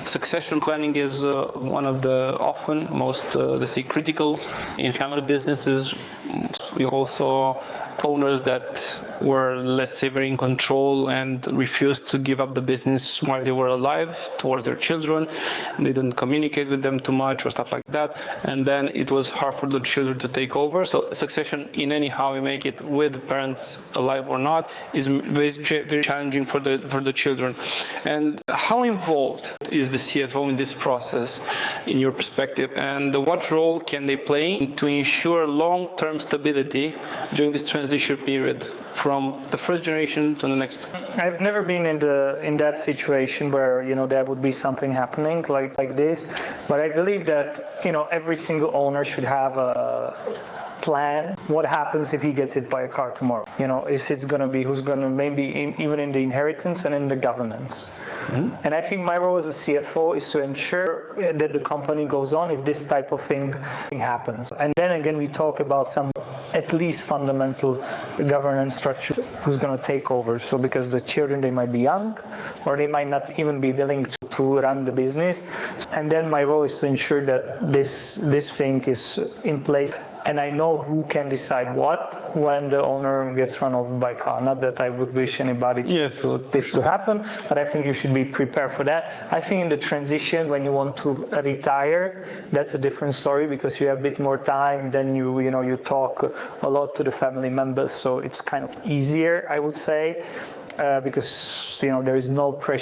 Succession planning is one of the often most, let's say, critical in family businesses. We also owners that were, let's say, very in control and refused to give up the business while they were alive towards their children. They didn't communicate with them too much or stuff like that. And then it was hard for the children to take over. So succession, in any how we make it, with the parents alive or not, is very challenging for the children. And how involved is the CFO in this process, in your perspective? And what role can they play to ensure long-term stability during this transition period from the first generation to the next? I've never been in that situation where there would be something happening like this, but I believe that every single owner should have a plan. What happens if he gets hit by a car tomorrow? If it's going to be who's going to, maybe even in the inheritance and in the governance. Mm-hmm. And I think my role as a CFO is to ensure that the company goes on if this type of thing happens. And then again, we talk about some at least fundamental governance structure who's going to take over. So because the children, they might be young or they might not even be willing to run the business. And then my role is to ensure that this thing is in place. And I know who can decide what when the owner gets run over by a car. Not that I would wish anybody this to happen, but I think you should be prepared for that. I think in the transition, when you want to retire, that's a different story because you have a bit more time. Then you talk a lot to the family members, so it's kind of easier, I would say. Because there is no pressure